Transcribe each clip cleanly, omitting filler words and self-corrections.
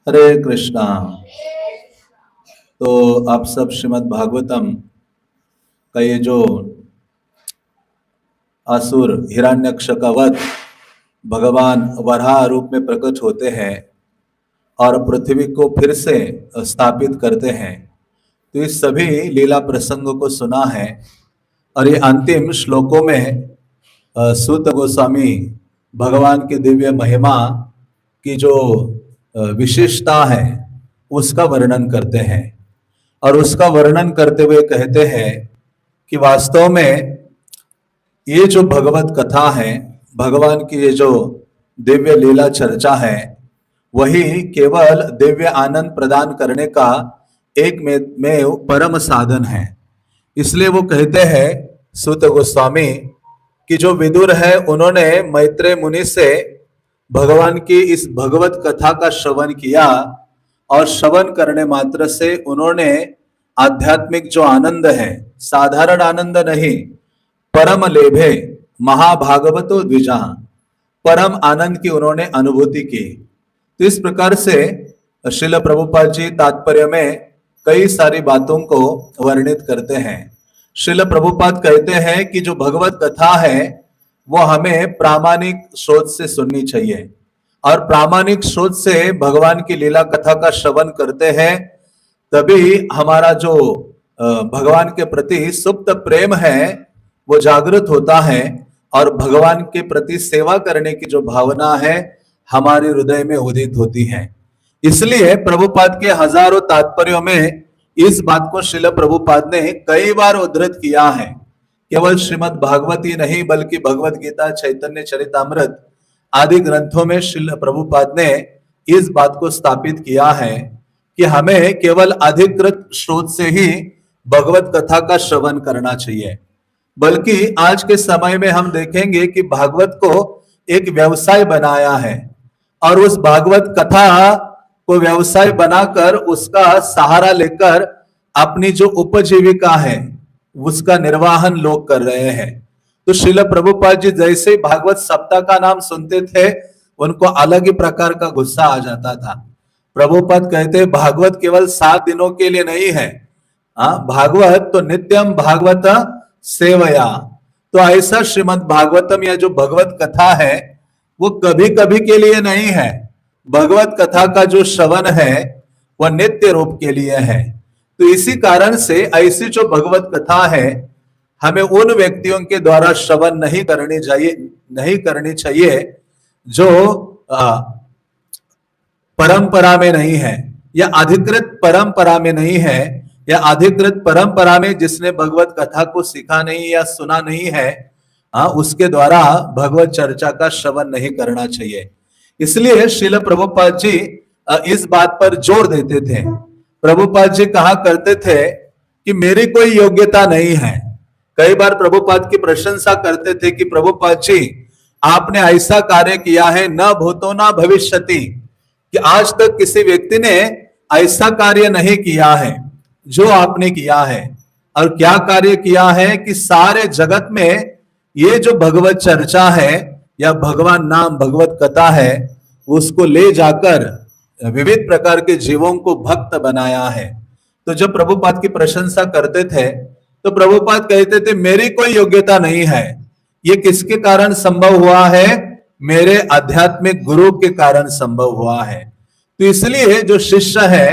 हरे कृष्णा। तो आप सब श्रीमद् भागवतम का ये जो असुर हिरण्यक्ष का वध भगवान वराह रूप में प्रकट होते हैं और पृथ्वी को फिर से स्थापित करते हैं, तो इस सभी लीला प्रसंगों को सुना है। और ये अंतिम श्लोकों में सूत गोस्वामी भगवान की दिव्य महिमा की जो विशेषता है उसका वर्णन करते हैं। और उसका वर्णन करते हुए कहते हैं कि वास्तव में ये जो भगवत कथा है, भगवान की ये जो दिव्य लीला चर्चा है, वही केवल दिव्य आनंद प्रदान करने का एक में परम साधन है। इसलिए वो कहते हैं सूत गोस्वामी कि जो विदुर है उन्होंने मैत्रेय मुनि से भगवान की इस भगवत कथा का श्रवण किया और श्रवण करने मात्र से उन्होंने आध्यात्मिक जो आनंद है, साधारण आनंद नहीं, परम लेभे महाभागवतो द्विजा, परम आनंद की उन्होंने अनुभूति की। तो इस प्रकार से श्रील प्रभुपाद जी तात्पर्य में कई सारी बातों को वर्णित करते हैं। श्रील प्रभुपाद कहते हैं कि जो भगवत कथा है वो हमें प्रामाणिक स्रोत से सुननी चाहिए, और प्रामाणिक स्रोत से भगवान की लीला कथा का श्रवण करते हैं, तभी हमारा जो भगवान के प्रति सुप्त प्रेम है वो जागृत होता है, और भगवान के प्रति सेवा करने की जो भावना है हमारे हृदय में उदित होती है। इसलिए प्रभुपाद के हजारों तात्पर्यों में इस बात को श्रील प्रभुपाद ने कई बार उद्धृत किया है। केवल श्रीमद् भागवत ही नहीं बल्कि भगवत गीता, चैतन्य चरितामृत आदि ग्रंथों में श्रील प्रभुपाद ने इस बात को स्थापित किया है कि हमें केवल अधिकृत स्रोत से ही भगवत कथा का श्रवण करना चाहिए। बल्कि आज के समय में हम देखेंगे कि भागवत को एक व्यवसाय बनाया है, और उस भागवत कथा को व्यवसाय बनाकर उसका सहारा लेकर अपनी जो उपजीविका है उसका निर्वाहन लोग कर रहे हैं। तो श्रील प्रभुपाद जी जैसे ही भागवत सप्ताह का नाम सुनते थे उनको अलग ही प्रकार का गुस्सा आ जाता था। प्रभुपाद कहते भागवत केवल 7 दिनों के लिए नहीं है, भागवत तो नित्यम भागवत सेवया। तो ऐसा श्रीमद् भागवतम या जो भगवत कथा है वो कभी कभी के लिए नहीं है। भगवत कथा का जो श्रवण है वह नित्य रूप के लिए है। तो इसी कारण से ऐसी जो भगवत कथा है हमें उन व्यक्तियों के द्वारा श्रवण नहीं करनी चाहिए जो परंपरा में नहीं है, या अधिकृत परंपरा में नहीं है, या अधिकृत परंपरा में जिसने भगवत कथा को सीखा नहीं या सुना नहीं है, उसके द्वारा भगवत चर्चा का श्रवण नहीं करना चाहिए। इसलिए श्रील प्रभुपाद जी इस बात पर जोर देते थे। प्रभुपाद जी कहा करते थे कि मेरी कोई योग्यता नहीं है। कई बार प्रभुपाद की प्रशंसा करते थे कि प्रभुपाद जी आपने ऐसा कार्य किया है न भूतो न भविष्यति, कि आज तक किसी व्यक्ति ने ऐसा कार्य नहीं किया है जो आपने किया है। और क्या कार्य किया है कि सारे जगत में ये जो भगवत चर्चा है या भगवान नाम भगवत कथा है उसको ले जाकर विविध प्रकार के जीवों को भक्त बनाया है। तो जब प्रभुपाद की प्रशंसा करते थे तो प्रभुपाद कहते थे मेरी कोई योग्यता नहीं है, ये किसके कारण संभव हुआ है? मेरे आध्यात्मिक गुरु के कारण संभव हुआ है। तो इसलिए जो शिष्य है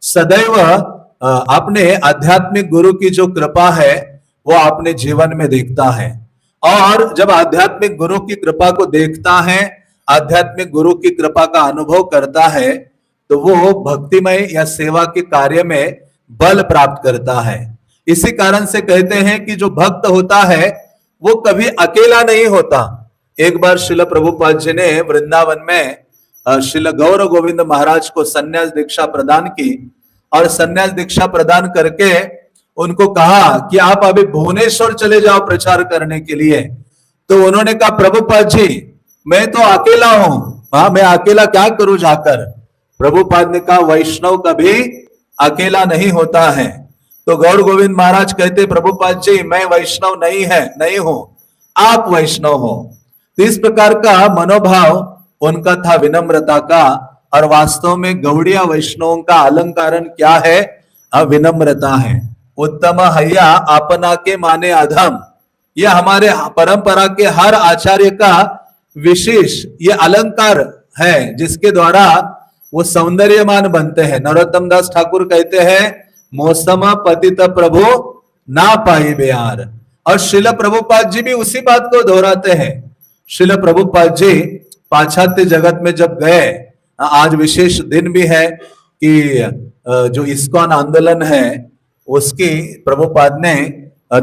सदैव अपने आध्यात्मिक गुरु की जो कृपा है वो अपने जीवन में देखता है, और जब आध्यात्मिक गुरु की कृपा को देखता है, आध्यात्मिक गुरु की कृपा का अनुभव करता है, तो वो भक्तिमय या सेवा के कार्य में बल प्राप्त करता है। इसी कारण से कहते हैं कि जो भक्त होता है वो कभी अकेला नहीं होता। एक बार श्रील प्रभुपाद जी ने वृंदावन में श्रील गौर गोविंद महाराज को संन्यास दीक्षा प्रदान की, और संन्यास दीक्षा प्रदान करके उनको कहा कि आप अभी भुवनेश्वर चले जाओ प्रचार करने के लिए। तो उन्होंने कहा प्रभुपाद जी मैं तो अकेला हूं, मैं अकेला क्या करूं जाकर। प्रभुपाद ने कहा वैष्णव कभी अकेला नहीं होता है। तो गौर गोविंद महाराज कहते प्रभुपाद जी मैं वैष्णव नहीं हूं, आप वैष्णव हो। तो इस प्रकार का मनोभाव उनका था, विनम्रता का, और वास्तव में गौड़िया वैष्णवों का अलंकारण क्या है? विनम्रता है। उत्तम हया अपना के माने अधम, ये हमारे परंपरा के हर आचार्य का विशेष ये अलंकार है, जिसके द्वारा वो सौंदर्यमान बनते हैं। नरोत्तम दास ठाकुर कहते हैं, मौसम पतित प्रभु ना पाई बेयार। और श्रील प्रभुपाद जी भी उसी बात को दोहराते हैं। श्रील प्रभुपाद जी पाश्चात्य जगत में जब गए, आज विशेष दिन भी है कि जो इस्कॉन आंदोलन है उसकी प्रभुपाद ने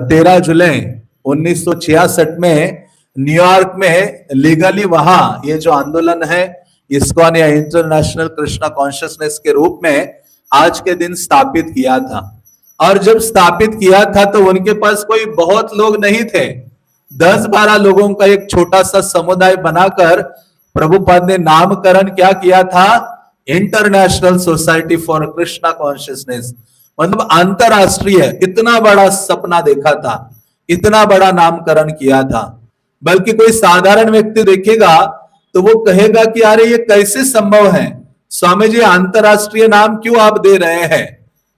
13 जुलाई 1966 में न्यूयॉर्क में लीगली वहां ये जो आंदोलन है इस्कॉन या इंटरनेशनल कृष्णा कॉन्शियसनेस के रूप में आज के दिन स्थापित किया था। और जब स्थापित किया था तो उनके पास कोई बहुत लोग नहीं थे, 10-12 लोगों का एक छोटा सा समुदाय बनाकर प्रभुपाद ने नामकरण क्या किया था? International society for Krishna consciousness. मतलब अंतरराष्ट्रीय इतना बड़ा सपना देखा था, इतना बड़ा नामकरण किया था। बल्कि कोई साधारण व्यक्ति देखेगा तो वो कहेगा कि अरे ये कैसे संभव है, स्वामी जी अंतरराष्ट्रीय नाम क्यों आप दे रहे हैं?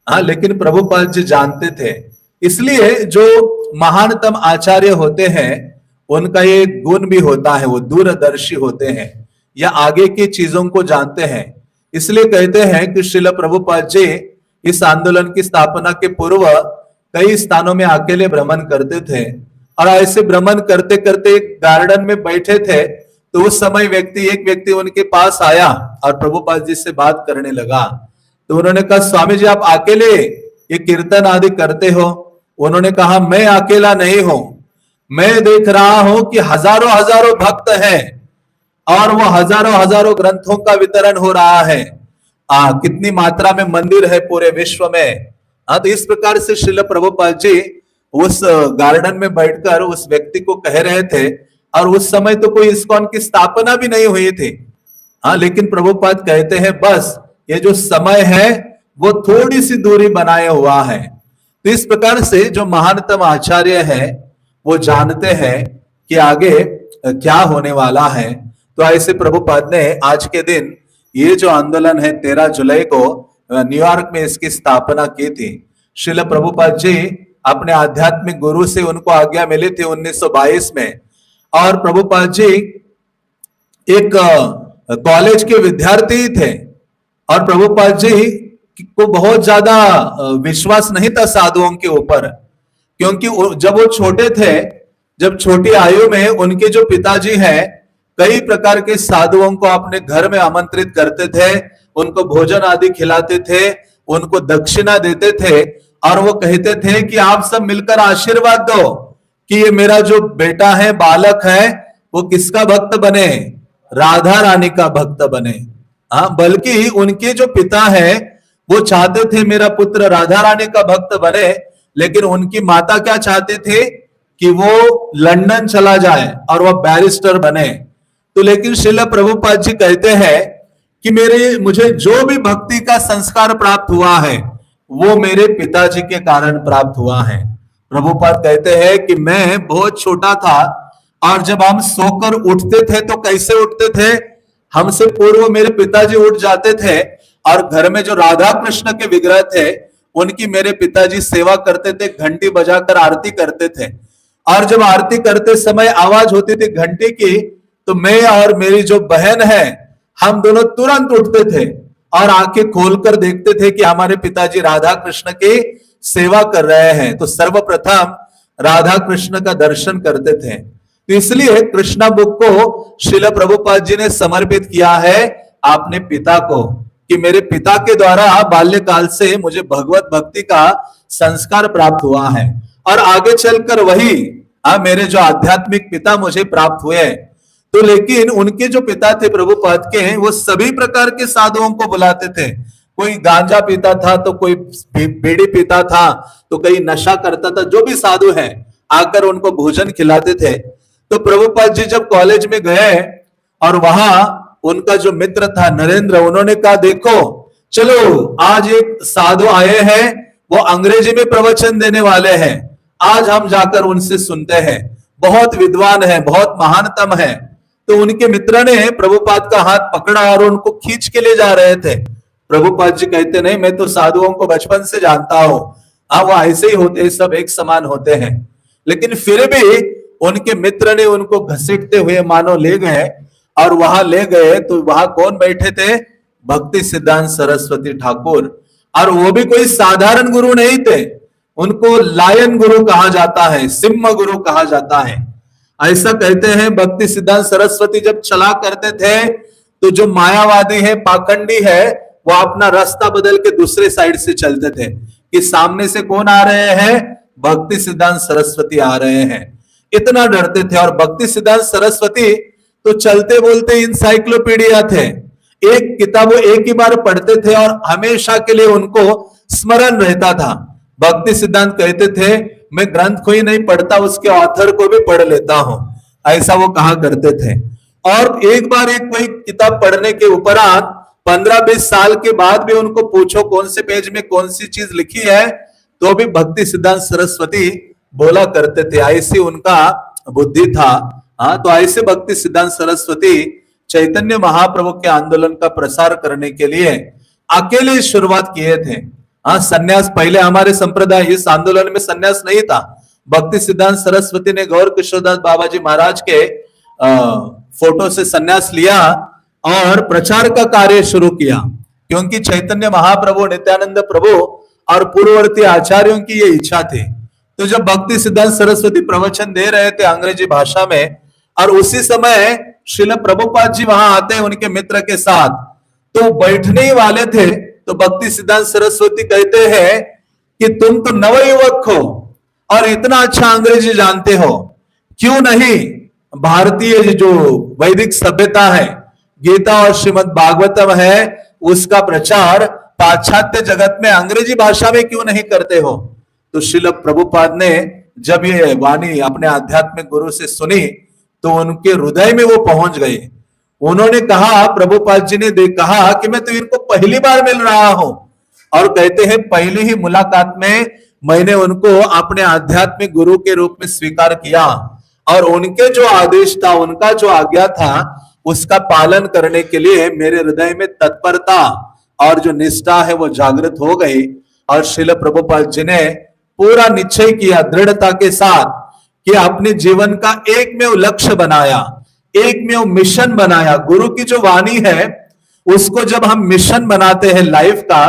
हाँ, लेकिन प्रभुपाद जी जानते थे। इसलिए जो महानतम आचार्य होते हैं उनका ये गुण भी होता है, वो दूरदर्शी होते हैं या आगे की चीजों को जानते हैं। इसलिए कहते हैं कि श्रील प्रभुपाद जी इस आंदोलन की स्थापना के पूर्व कई स्थानों में अकेले भ्रमण करते थे। और ऐसे भ्रमण करते करते एक गार्डन में बैठे थे तो उस समय एक व्यक्ति उनके पास आया और प्रभुपाद जी से बात करने लगा। तो उन्होंने कहा, स्वामी जी आप अकेले ये कीर्तन आदि करते हो? उन्होंने कहा, मैं अकेला नहीं हूं, मैं देख रहा हूं कि हजारों हजारों भक्त हैं और वो हजारों हजारों ग्रंथों का वितरण हो रहा है। कितनी मात्रा में मंदिर है पूरे विश्व में। तो इस प्रकार से श्रील प्रभुपाद जी उस गार्डन में बैठकर उस व्यक्ति को कह रहे थे। और उस समय तो कोई इस्कॉन की स्थापना भी नहीं हुई थी। लेकिन प्रभुपाद कहते हैं बस ये जो समय है वो थोड़ी सी दूरी बनाए हुआ है। तो इस प्रकार से जो महानतम आचार्य है वो जानते हैं कि आगे क्या होने वाला है। तो ऐसे प्रभुपाद ने आज के दिन ये जो आंदोलन है 13 जुलाई को न्यूयॉर्क में इसकी स्थापना की थी। श्रील प्रभुपाद जी अपने आध्यात्मिक गुरु से उनको आज्ञा मिली थी 1922 में। और प्रभुपाद जी एक कॉलेज के विद्यार्थी थे और प्रभुपाद जी को बहुत ज्यादा विश्वास नहीं था साधुओं के ऊपर, क्योंकि जब वो छोटे थे, जब छोटी आयु में उनके जो पिताजी हैं कई प्रकार के साधुओं को अपने घर में आमंत्रित करते थे, उनको भोजन आदि खिलाते थे, उनको दक्षिणा देते थे और वो कहते थे कि आप सब मिलकर आशीर्वाद दो कि ये मेरा जो बेटा है, बालक है, वो किसका भक्त बने? राधा रानी का भक्त बने। बल्कि उनके जो पिता है वो चाहते थे मेरा पुत्र राधा रानी का भक्त बने, लेकिन उनकी माता क्या चाहते थे कि वो लंदन चला जाए और वह बैरिस्टर बने। तो लेकिन श्रील प्रभुपाद जी कहते हैं कि मुझे जो भी भक्ति का संस्कार प्राप्त हुआ है वो मेरे पिताजी के कारण प्राप्त हुआ है। प्रभुपाद कहते हैं कि मैं बहुत छोटा था और जब हम सोकर उठते थे तो कैसे उठते थे? हमसे पूर्व मेरे पिताजी उठ जाते थे और घर में जो राधा कृष्ण के विग्रह थे उनकी मेरे पिताजी सेवा करते थे, घंटी बजाकर आरती करते थे। और जब आरती करते समय आवाज होती थी घंटी की तो मैं और मेरी जो बहन है हम दोनों तुरंत उठते थे और आंखें खोलकर देखते थे कि हमारे पिताजी राधा कृष्ण की सेवा कर रहे हैं। तो सर्वप्रथम राधा कृष्ण का दर्शन करते थे। तो इसलिए कृष्णा बुक को श्रील प्रभुपाद जी ने समर्पित किया है अपने पिता को, कि मेरे पिता के द्वारा बाल्यकाल से मुझे भगवत भक्ति का संस्कार प्राप्त हुआ है और आगे चलकर वही मेरे जो आध्यात्मिक पिता मुझे प्राप्त हुए। तो लेकिन उनके जो पिता थे प्रभुपाद के, वो सभी प्रकार के साधुओं को बुलाते थे। कोई गांजा पीता था तो कोई बीड़ी पीता था तो कोई नशा करता था, जो भी साधु है आकर उनको भोजन खिलाते थे। तो प्रभुपाद जी जब कॉलेज में गए और वहां उनका जो मित्र था नरेंद्र, उन्होंने कहा देखो चलो आज एक साधु आए हैं, वो अंग्रेजी में प्रवचन देने वाले हैं, आज हम जाकर उनसे सुनते हैं, बहुत विद्वान है, बहुत महानतम है। तो उनके मित्र ने प्रभुपाद का हाथ पकड़ा और उनको खींच के ले जा रहे थे। प्रभुपाद जी कहते नहीं, मैं तो साधुओं को बचपन से जानता हूं, हाँ वो ऐसे ही होते हैं, सब एक समान होते हैं। लेकिन फिर भी उनके मित्र ने उनको घसीटते हुए मानो ले गए, और वहां ले गए तो वहां कौन बैठे थे? भक्ति सिद्धांत सरस्वती ठाकुर। और वो भी कोई साधारण गुरु नहीं थे, उनको लायन गुरु कहा जाता है, सिंह गुरु कहा जाता है। ऐसा कहते हैं भक्ति सिद्धांत सरस्वती जब चला करते थे तो जो मायावादी है, पाखंडी है, वो अपना रास्ता बदल के दूसरे साइड से चलते थे कि सामने से कौन आ रहे हैं? भक्ति सिद्धांत सरस्वती आ रहे हैं। इतना डरते थे। और भक्ति सिद्धांत सरस्वती तो चलते बोलते इंसाइक्लोपीडिया थे, एक किताब एक ही बार पढ़ते थे और हमेशा के लिए उनको स्मरण रहता था। भक्ति सिद्धांत कहते थे मैं ग्रंथ को ही नहीं पढ़ता, उसके ऑथर को भी पढ़ लेता हूं, ऐसा वो कहा करते थे। और एक बार एक कोई किताब पढ़ने के उपरांत 15-20 साल के बाद भी उनको पूछो कौन से पेज में कौन सी चीज लिखी है, तो भी भक्ति सिद्धांत सरस्वती बोला करते थे, ऐसी उनका बुद्धि था। हाँ, तो ऐसे भक्ति सिद्धांत सरस्वती चैतन्य महाप्रभु के आंदोलन का प्रसार करने के लिए अकेले शुरुआत किए थे। हाँ, सन्यास पहले हमारे संप्रदाय इस आंदोलन में सन्यास नहीं था। भक्ति सिद्धांत सरस्वती ने गौर किशोरदास बाबा जी महाराज के फोटो से सन्यास लिया और प्रचार का कार्य शुरू किया, क्योंकि चैतन्य महाप्रभु, नित्यानंद प्रभु और पूर्ववर्ती आचार्यों की ये इच्छा थी। तो जब भक्ति सिद्धांत सरस्वती प्रवचन दे रहे थे अंग्रेजी भाषा में, और उसी समय श्रील प्रभुपाद जी वहां आते हैं उनके मित्र के साथ, तो बैठने ही वाले थे, तो भक्ति सिद्धांत सरस्वती कहते हैं कि तुम तो नवयुवक हो और इतना अच्छा अंग्रेजी जानते हो, क्यों नहीं भारतीय जो वैदिक सभ्यता है, गीता और श्रीमद् भागवतम है, उसका प्रचार पाश्चात्य जगत में अंग्रेजी भाषा में क्यों नहीं करते हो? तो श्रील प्रभुपाद ने जब ये वाणी अपने आध्यात्मिक गुरु से सुनी तो उनके हृदय में वो पहुंच गए। उन्होंने कहा, प्रभुपाद जी ने कहा कि मैं तो इनको पहली बार मिल रहा हूं, और कहते हैं पहली ही मुलाकात में मैंने उनको अपने आध्यात्मिक गुरु के रूप में स्वीकार किया, और उनके जो आदेश था, उनका जो आज्ञा था, उसका पालन करने के लिए मेरे हृदय में तत्परता और जो निष्ठा है वो जागृत हो गई। और श्रील प्रभुपाद जी ने पूरा निश्चय किया दृढ़ता के साथ कि अपने जीवन का एकमेव लक्ष्य बनाया, एकमेव मिशन बनाया। गुरु की जो वाणी है उसको जब हम मिशन बनाते हैं लाइफ का,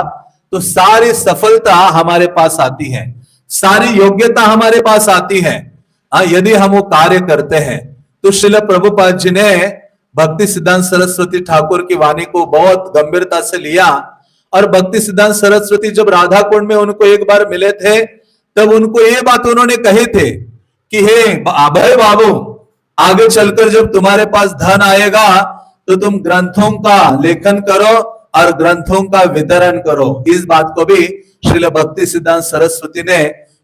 तो सारी सफलता हमारे पास आती है, सारी योग्यता हमारे पास आती है, यदि हम वो कार्य करते हैं। तो श्रील प्रभुपाद जी ने भक्ति सिद्धांत सरस्वती ठाकुर की वाणी को बहुत गंभीरता से लिया। और भक्ति सिद्धांत सरस्वती जब राधा कुंड में उनको एक बार मिले थे, तब उनको ये बात उन्होंने कही थे कि हे अभय बाबू, आगे चलकर जब तुम्हारे पास धन आएगा तो तुम ग्रंथों का लेखन करो और ग्रंथों का वितरण करो। इस बात को भी श्रील भक्ति सिद्धांत सरस्वती ने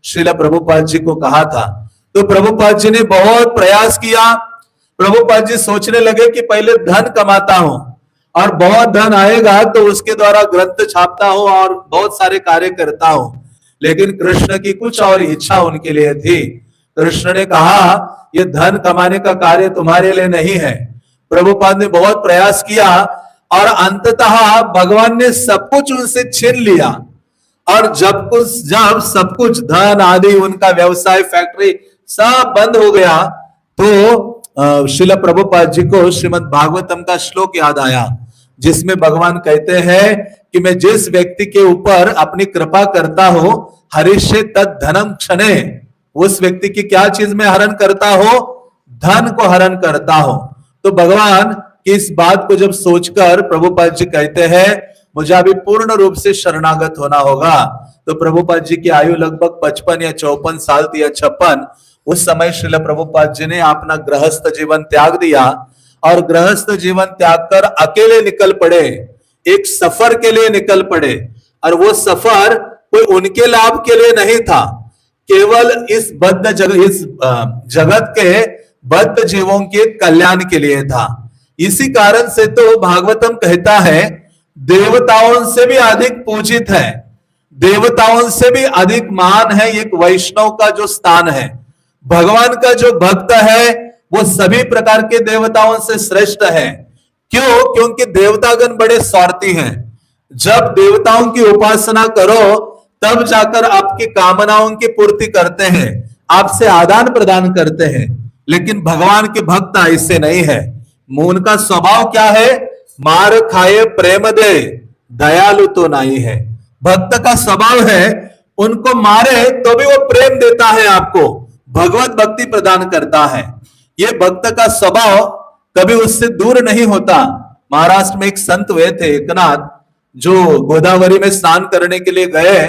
श्रील प्रभुपाद जी को कहा था। तो प्रभुपाद जी ने बहुत प्रयास किया। प्रभुपाद जी सोचने लगे कि पहले धन कमाता हूं और बहुत धन आएगा तो उसके द्वारा ग्रंथ छापता हूं और बहुत सारे कार्य करता हूं। लेकिन कृष्ण की कुछ और इच्छा उनके लिए थी। कृष्ण ने कहा, यह धन कमाने का कार्य तुम्हारे लिए नहीं है। प्रभुपाद ने बहुत प्रयास किया और अंततः भगवान ने सब कुछ उनसे छीन लिया। और जब सब कुछ धन आदि, उनका व्यवसाय, फैक्ट्री सब बंद हो गया, तो श्रील प्रभुपाद जी को श्रीमद् भागवतम का श्लोक याद आया, जिसमें भगवान कहते हैं कि मैं जिस व्यक्ति के ऊपर अपनी कृपा करता हूं, हरिष्ये तद धनम क्षणे, उस व्यक्ति की क्या चीज में हरण करता हो? धन को हरण करता हो। तो भगवान की इस बात को जब सोचकर प्रभुपाद जी कहते हैं, मुझे अभी पूर्ण रूप से शरणागत होना होगा। तो प्रभुपाद जी की आयु लगभग 55 या 54 साल थी या 56। उस समय श्रील प्रभुपाद जी ने अपना गृहस्थ जीवन त्याग दिया और गृहस्थ जीवन त्याग कर अकेले निकल पड़े, एक सफर के लिए निकल पड़े। और वो सफर कोई उनके लाभ के लिए नहीं था, केवल इस जगत के बद्ध जीवों के कल्याण के लिए था। इसी कारण से तो भागवतम कहता है, देवताओं से भी अधिक पूजित है, देवताओं से भी अधिक महान है एक वैष्णव का जो स्थान है। भगवान का जो भक्त है वो सभी प्रकार के देवताओं से श्रेष्ठ है। क्यों? क्योंकि देवतागण बड़े स्वार्थी हैं। जब देवताओं की उपासना करो तब जाकर आपकी कामनाओं की पूर्ति करते हैं, आपसे आदान प्रदान करते हैं। लेकिन भगवान के भक्त ऐसे नहीं है। उनका स्वभाव क्या है? मार खाए प्रेम दे, दयालु तो नहीं है। भक्त का स्वभाव है उनको मारे तो भी वो प्रेम देता है, आपको भगवत भक्ति प्रदान करता है। ये भक्त का स्वभाव कभी उससे दूर नहीं होता। महाराष्ट्र में एक संत हुए थे एकनाथ, जो गोदावरी में स्नान करने के लिए गए,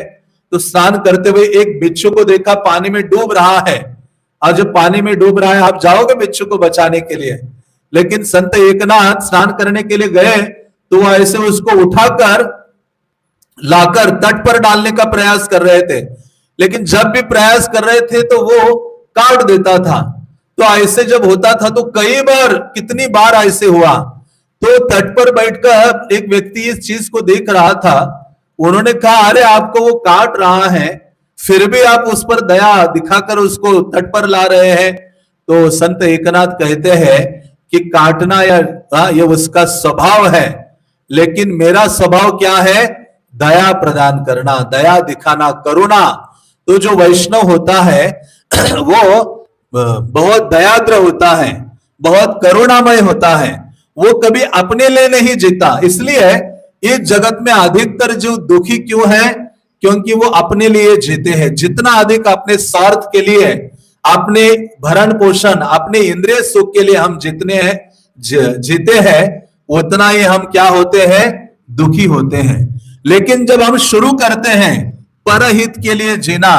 तो स्नान करते हुए एक बिच्छू को देखा पानी में डूब रहा है। और जब पानी में डूब रहा है, आप जाओगे बिच्छू को बचाने के लिए? लेकिन संत एकनाथ स्नान करने के लिए गए तो वो ऐसे उसको उठाकर लाकर तट पर डालने का प्रयास कर रहे थे। लेकिन जब भी प्रयास कर रहे थे तो वो काट देता था। तो ऐसे जब होता था तो कई बार, कितनी बार ऐसे हुआ। तो तट पर बैठकर एक व्यक्ति इस चीज को देख रहा था। उन्होंने कहा, अरे आपको वो काट रहा है, फिर भी आप उस पर दया दिखाकर उसको तट पर ला रहे हैं। तो संत एकनाथ कहते हैं कि काटना या ये उसका स्वभाव है, लेकिन मेरा स्वभाव क्या है? दया प्रदान करना, दया दिखाना, करुणा। तो जो वैष्णव होता है वो बहुत दयाद्र होता है, बहुत करुणामय होता है। वो कभी अपने लिए नहीं जीता। इसलिए इस जगत में अधिकतर जो दुखी क्यों है? क्योंकि वो अपने लिए जीते हैं। जितना अधिक अपने स्वार्थ के लिए, अपने भरण पोषण, अपने इंद्रिय सुख के लिए हम जितने हैं जीते हैं, उतना ही हम क्या होते हैं? दुखी होते हैं। लेकिन जब हम शुरू करते हैं परहित के लिए जीना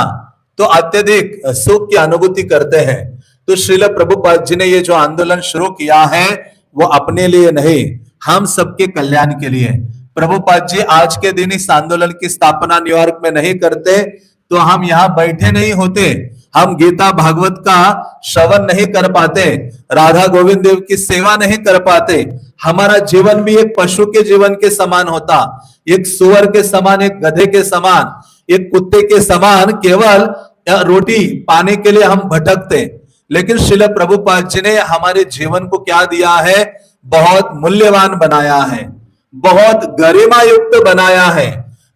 तो अत्यधिक सुख की अनुभूति करते हैं। तो श्रील प्रभुपाद जी ने ये जो आंदोलन शुरू किया है वो अपने लिए नहीं, हम सबके कल्याण के लिए। प्रभुपाद जी आज के दिन इस आंदोलन की स्थापना न्यूयॉर्क में नहीं करते तो हम यहाँ बैठे नहीं होते, हम गीता भागवत का श्रवण नहीं कर पाते, राधा गोविंद देव की सेवा नहीं कर पाते। हमारा जीवन भी एक पशु के जीवन के समान होता, एक सुअर के समान, एक गधे के समान, एक कुत्ते के समान, केवल रोटी पाने के लिए हम भटकते। लेकिन श्रील प्रभुपाद जी ने हमारे जीवन को क्या दिया है? बहुत मूल्यवान बनाया है, बहुत गरिमा युक्त बनाया है।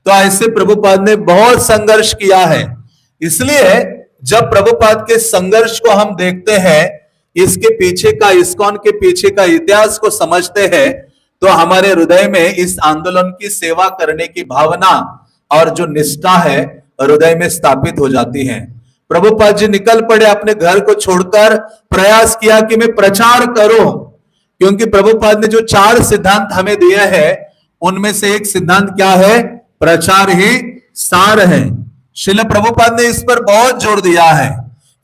तो ऐसे प्रभुपाद ने बहुत संघर्ष किया है। इसलिए जब प्रभुपाद के संघर्ष को हम देखते हैं, इसके पीछे का, इस्कॉन के पीछे का इतिहास को समझते हैं, तो हमारे हृदय में इस आंदोलन की सेवा करने की भावना और जो निष्ठा है हृदय में स्थापित हो जाती है। प्रभुपाद जी निकल पड़े, अपने घर को छोड़कर प्रयास किया कि मैं प्रचार करूं। क्योंकि प्रभुपाद ने जो 4 सिद्धांत हमें दिए हैं उनमें से एक सिद्धांत क्या है? प्रचार ही सार है। श्रील प्रभुपाद ने इस पर बहुत जोर दिया है।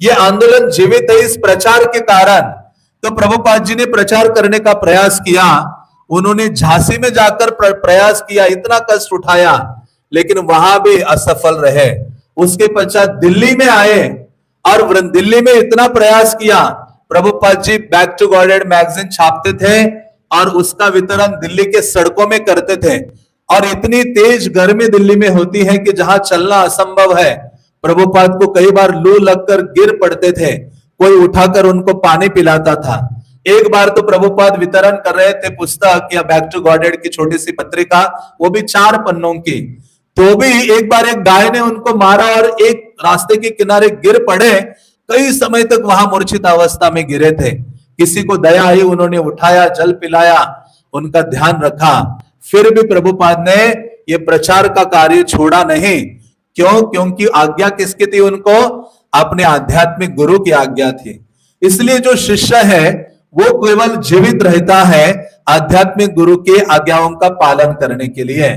ये आंदोलन जीवित है इस प्रचार के कारण। तो प्रभुपाद जी ने प्रचार करने का प्रयास किया। उन्होंने झांसी में जाकर प्रयास किया, इतना कष्ट उठाया, लेकिन वहां भी असफल रहे। उसके पश्चात दिल्ली में आए और दिल्ली में इतना प्रयास किया। Prabhupada ji back to godhead magazine छापते थे और उसका वितरण दिल्ली के सड़कों में करते थे। और इतनी तेज गर्मी दिल्ली में होती है कि जहां चलना असंभव है। प्रभुपाद को कई बार लू लगकर गिर पड़ते थे, कोई उठाकर उनको पानी पिलाता था। एक बार तो प्रभुपाद वितरण कर रहे थे पुस्तक या बैक टू गॉडेड की छोटी सी पत्रिका, वो भी 4 पन्नों की। तो भी एक बार एक गाय ने उनको मारा और एक रास्ते के किनारे गिर पड़े। कई समय तक वहां मूर्छित अवस्था में गिरे थे। किसी को दया आई, उन्होंने उठाया, जल पिलाया, उनका ध्यान रखा। फिर भी प्रभुपाद ने ये प्रचार का कार्य छोड़ा नहीं। क्यों? क्योंकि आज्ञा किसकी थी उनको? अपने आध्यात्मिक गुरु की आज्ञा थी। इसलिए जो शिष्य है वो केवल जीवित रहता है आध्यात्मिक गुरु के आज्ञाओं का पालन करने के लिए,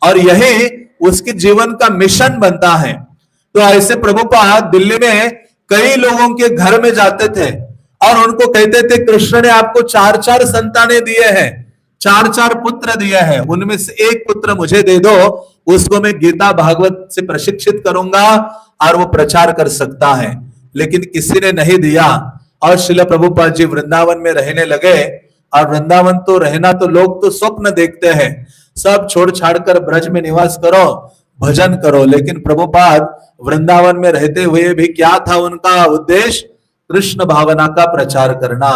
और यही उसके जीवन का मिशन बनता है। तो ऐसे प्रभुपाद दिल्ली में कई लोगों के घर में जाते थे और उनको कहते थे, कृष्ण ने आपको 4-4 संतानें दिए हैं, 4-4 पुत्र दिए हैं, उनमें से एक पुत्र मुझे दे दो, उसको मैं गीता भागवत से प्रशिक्षित करूंगा और वो प्रचार कर सकता है। लेकिन किसी ने नहीं दिया। और श्रील प्रभुपाद जी वृंदावन में रहने लगे। और वृंदावन तो रहना तो लोग तो स्वप्न देखते हैं, सब छोड़ छाड़ कर ब्रज में निवास करो, भजन करो। लेकिन प्रभुपाद वृंदावन में रहते हुए भी क्या था उनका उद्देश्य? कृष्ण भावना का प्रचार करना।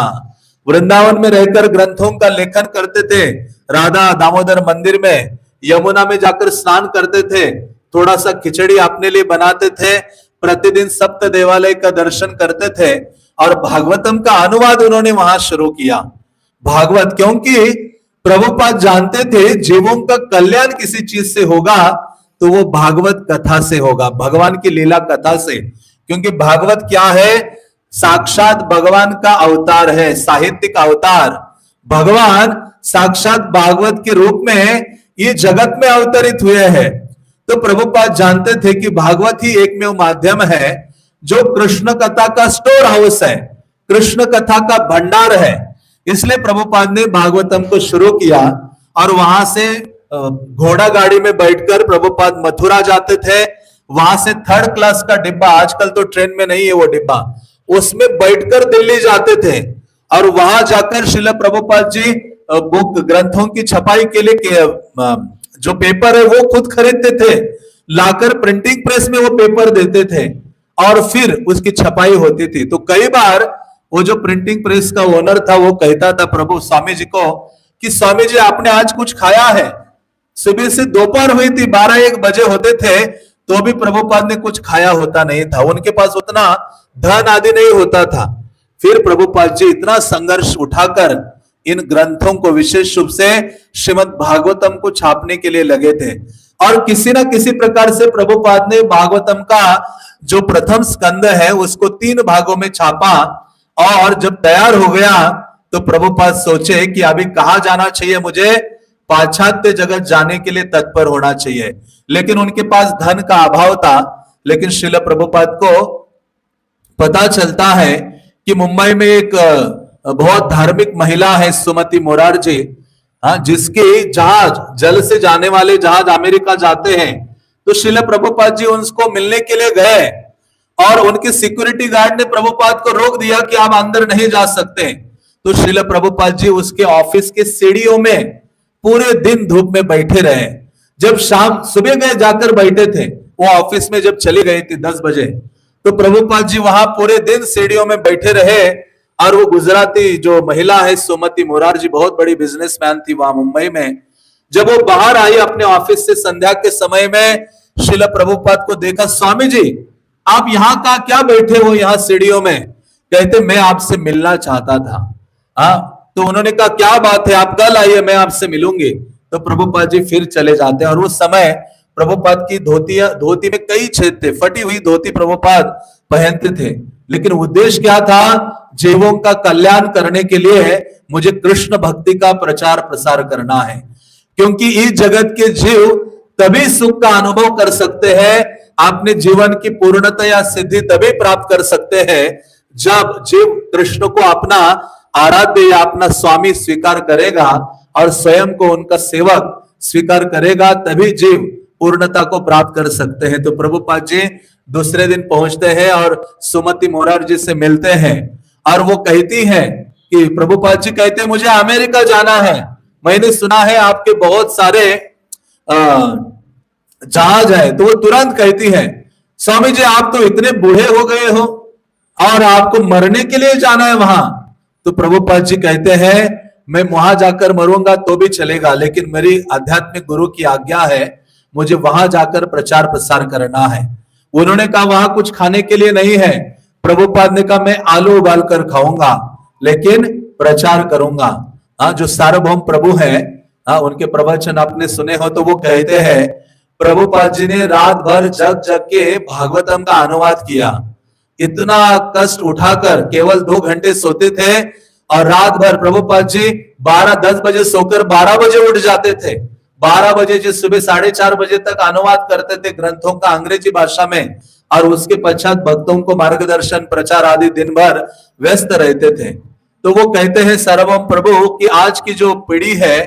वृंदावन में रहकर ग्रंथों का लेखन करते थे, राधा दामोदर मंदिर में यमुना में जाकर स्नान करते थे, थोड़ा सा खिचड़ी अपने लिए बनाते थे, प्रतिदिन सप्त देवालय का दर्शन करते थे और भागवतम का अनुवाद उन्होंने वहां शुरू किया। भागवत, क्योंकि प्रभुपाद जानते थे जीवों का कल्याण किसी चीज से होगा तो वो भागवत कथा से होगा, भगवान की लीला कथा से। क्योंकि भागवत क्या है? साक्षात भगवान का अवतार है, साहित्यिक अवतार। भगवान साक्षात भागवत के रूप में ये जगत में अवतरित हुए हैं। तो प्रभुपाद जानते थे कि भागवत ही एकमेव माध्यम है जो कृष्ण कथा का स्टोर हाउस है, कृष्ण कथा का भंडार है। इसलिए प्रभुपाद ने भागवतम को शुरू किया और वहां से घोड़ा गाड़ी में बैठकर प्रभुपाद मथुरा जाते थे। वहां से 3rd क्लास का डिब्बा, आजकल तो ट्रेन में नहीं है वो डिब्बा, उसमें बैठकर दिल्ली जाते थे और वहां जाकर श्रील प्रभुपाद जी बुक ग्रंथों की छपाई के लिए जो पेपर है वो खुद खरीदते थे, लाकर प्रिंटिंग प्रेस में वो पेपर देते थे और फिर उसकी छपाई होती थी। तो कई बार वो जो प्रिंटिंग प्रेस का ओनर था वो कहता था प्रभु स्वामी जी को कि स्वामी जी आपने आज कुछ खाया है? सुबह से दोपहर हुई थी, 12-1 बजे होते थे तो भी प्रभुपाद ने कुछ खाया होता नहीं था, उनके पास उतना धन आदि नहीं होता था। फिर प्रभुपाद जी इतना संघर्ष उठाकर इन ग्रंथों को, विशेष रूप से श्रीमद् भागवतम को छापने के लिए लगे थे और किसी ना किसी प्रकार से प्रभुपाद ने भागवतम का जो प्रथम स्कंद है उसको 3 भागों में छापा और जब तैयार हो गया तो प्रभुपाद सोचे कि अभी कहां जाना चाहिए, मुझे पाश्चात्य जगत जाने के लिए तत्पर होना चाहिए। लेकिन उनके पास धन का अभाव था। लेकिन श्रील प्रभुपाद को पता चलता है कि मुंबई में एक बहुत धार्मिक महिला है सुमति मोरारजी, जिसके जहाज, जल से जाने वाले जहाज अमेरिका जाते हैं। तो श्रील प्रभुपाद जी उनको मिलने के लिए गए और उनके सिक्योरिटी गार्ड ने प्रभुपाद को रोक दिया कि आप अंदर नहीं जा सकते। तो श्रील प्रभुपाद जी उसके ऑफिस के सीढ़ियों में पूरे दिन धूप में बैठे रहे। जब शाम सुबह गए जाकर बैठे थे, वो ऑफिस में जब चली गई थी 10 बजे, तो प्रभुपाद जी वहां पूरे दिन सीढ़ियों में बैठे रहे। और वो गुजराती जो महिला है सुमति मोरारजी, बहुत बड़ी बिजनेसमैन थी वहां मुंबई में। जब वो बाहर आई अपने ऑफिस से संध्या के समय में, श्रील प्रभुपाद को देखा, स्वामी जी आप यहाँ का क्या बैठे हो यहाँ सीढ़ियों में? कहते मैं आपसे मिलना चाहता था। तो उन्होंने कहा क्या बात है, आप कल आइए मैं आपसे मिलूंगी। तो प्रभुपाद जी फिर चले जाते हैं और उस समय प्रभुपाद की धोती में कई छेद थे, फटी हुई धोती प्रभुपाद पहनते थे। लेकिन उद्देश्य क्या था? जीवों का कल्याण करने के लिए मुझे कृष्ण भक्ति का प्रचार प्रसार करना है। क्योंकि इस जगत के जीव तभी सुख का अनुभव कर सकते हैं, अपने जीवन की पूर्णता या सिद्धि तभी प्राप्त कर सकते हैं जब जीव कृष्ण को अपना आराध्य या अपना स्वामी स्वीकार करेगा और स्वयं को उनका सेवक स्वीकार करेगा, तभी जीव पूर्णता को प्राप्त कर सकते हैं। तो प्रभुपाद जी दूसरे दिन पहुंचते हैं और सुमति मोरारजी से मिलते हैं और वो कहती हैं कि प्रभुपाद जी कहते हैं मुझे अमेरिका जाना है, मैंने सुना है आपके बहुत सारे जहाज है। तो वो तुरंत कहती है स्वामी जी आप तो इतने बूढ़े हो गए हो और आपको मरने के लिए जाना है वहां। तो प्रभुपाद जी कहते हैं मैं वहां जाकर मरूंगा तो भी चलेगा, लेकिन मेरी आध्यात्मिक गुरु की आज्ञा है, मुझे वहां जाकर प्रचार प्रसार करना है। उन्होंने कहा वहां कुछ खाने के लिए नहीं है। प्रभुपाद ने कहा मैं आलू उबाल कर खाऊंगा लेकिन प्रचार करूंगा। जो सार्वभौम प्रभु है, उनके प्रवचन आपने सुने हो तो वो कहते हैं प्रभुपाद जी ने रात भर जग जग के भागवतम का अनुवाद किया। इतना कष्ट उठाकर केवल 2 घंटे सोते थे और रात भर प्रभुपाद जी 10 बजे सोकर 12 बजे उठ जाते थे। 12 बजे से सुबह 4:30 बजे तक अनुवाद करते थे ग्रंथों का अंग्रेजी भाषा में और उसके पश्चात भक्तों को मार्गदर्शन प्रचार आदि दिन भर व्यस्त रहते थे। तो वो कहते हैं सर्वम प्रभु कि आज की जो पीढ़ी है,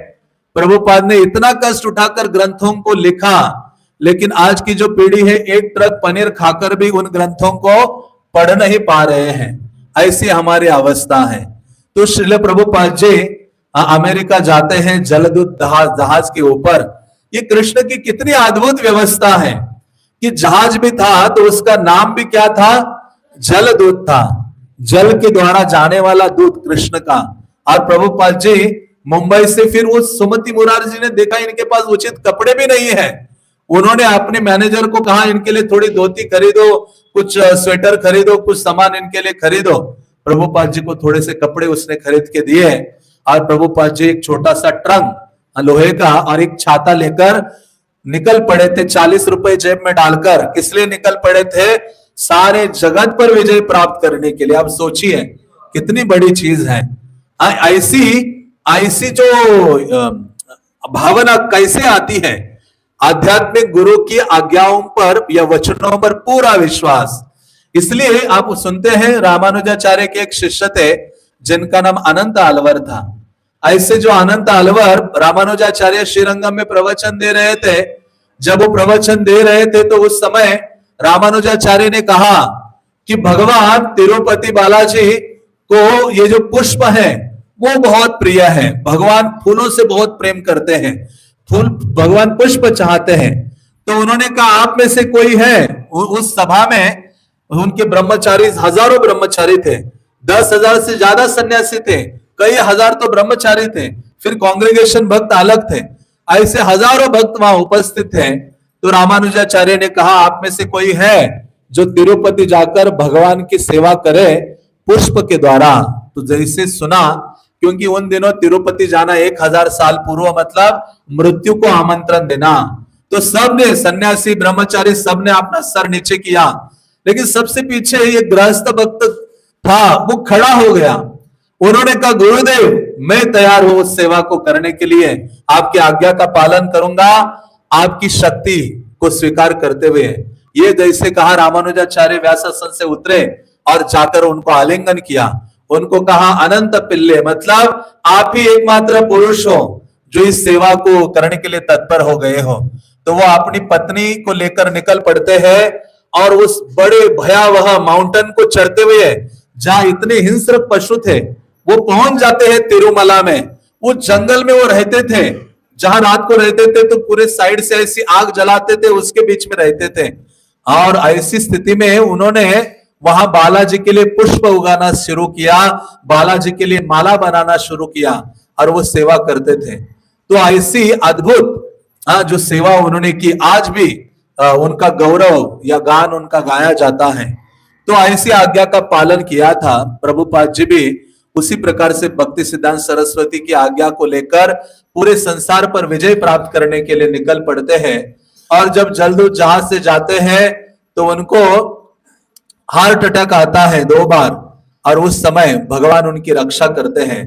प्रभुपाद ने इतना कष्ट उठाकर ग्रंथों को लिखा, लेकिन आज की जो पीढ़ी है 1 ट्रक पनीर खाकर भी उन ग्रंथों को पढ़ नहीं पा रहे हैं। ऐसी हमारी अवस्था है। तो श्रील प्रभुपाद जी अमेरिका जाते हैं जलदूत जहाज के ऊपर। ये कृष्ण की कितनी अद्भुत व्यवस्था है कि जहाज भी था तो उसका नाम भी क्या था? जलदूत था। जल के द्वारा जाने वाला दूत कृष्ण का। और प्रभुपाद जी मुंबई से फिर वो सुमति मुरार जी ने देखा इनके पास उचित कपड़े भी नहीं है। उन्होंने अपने मैनेजर को कहा इनके लिए थोड़ी धोती खरीदो, कुछ स्वेटर खरीदो, कुछ सामान इनके लिए खरीदो। प्रभुपाद जी को थोड़े से कपड़े उसने खरीद के दिए और प्रभुपाद जी एक छोटा सा ट्रंक लोहे का और एक छाता लेकर निकल पड़े थे, 40 रुपए जेब में डालकर। किस लिए निकल पड़े थे? सारे जगत पर विजय प्राप्त करने के लिए। आप सोचिए कितनी बड़ी चीज है। ऐसी ऐसी जो भावना कैसे आती है? आध्यात्मिक गुरु की आज्ञाओं पर या वचनों पर पूरा विश्वास। इसलिए आप सुनते हैं रामानुजाचार्य के एक शिष्य थे जिनका नाम अनंत अलवर था। ऐसे जो अनंत अलवर रामानुजाचार्य श्रीरंगम में प्रवचन दे रहे थे, जब वो प्रवचन दे रहे थे तो उस समय रामानुजाचार्य ने कहा कि भगवान तिरुपति बालाजी को ये जो पुष्प है वो बहुत प्रिय है। भगवान फूलों से बहुत प्रेम करते हैं, फूल भगवान पुष्प चाहते हैं। तो उन्होंने कहा आप में से कोई है? उस सभा में उनके ब्रह्मचारी हजारों ब्रह्मचारी थे, 10,000 से ज्यादा सन्यासी थे, कई हजार तो ब्रह्मचारी थे, फिर कांग्रेगेशन भक्त अलग थे। ऐसे हजारों भक्त वहां उपस्थित थे। तो रामानुजाचार्य ने कहा आप में से कोई है जो तिरुपति जाकर भगवान की सेवा करे पुष्प के द्वारा? तो जैसे सुना, क्योंकि उन दिनों तिरुपति जाना 1000 साल पूर्व मतलब मृत्यु को आमंत्रण देना। तो सबने, सन्यासी ब्रह्मचारी सबने अपना सर नीचे किया, लेकिन सबसे पीछे ये गृहस्थ भक्त था, वो खड़ा हो गया। उन्होंने कहा गुरुदेव मैं तैयार हूं उस सेवा को करने के लिए, आपकी आज्ञा का पालन करूंगा, आपकी शक्ति को स्वीकार करते हुए। ये जैसे कहा रामानुजाचार्य व्यासासन से उतरे और जाकर उनको आलिंगन किया। उनको कहा अनंत पिल्ले, मतलब आप ही एकमात्र पुरुष हो जो इस सेवा को करने के लिए तत्पर हो गए हो। तो वो अपनी पत्नी को लेकर निकल पड़ते हैं और उस बड़े भयावह माउंटेन को चढ़ते हुए, जहां इतने हिंस्र पशु थे, वो पहुंच जाते हैं तिरुमला में। वो जंगल में वो रहते थे, जहां रात को रहते थे तो पूरे साइड से ऐसी आग जलाते थे, उसके बीच में रहते थे। और ऐसी स्थिति में उन्होंने वहां बालाजी के लिए पुष्प उगाना शुरू किया, बालाजी के लिए माला बनाना शुरू किया और वो सेवा करते थे। तो ऐसी अद्भुत जो सेवा उन्होंने की, आज भी उनका गौरव या गान उनका गाया जाता है। तो ऐसी आज्ञा का पालन किया था प्रभुपाद जी भी। उसी प्रकार से भक्ति सिद्धांत सरस्वती की आज्ञा को लेकर पूरे संसार पर विजय प्राप्त करने के लिए निकल पड़ते हैं। और जब जल्द जहाज से जाते हैं तो उनको हार्ट अटैक आता है 2 बार, और उस समय भगवान उनकी रक्षा करते हैं।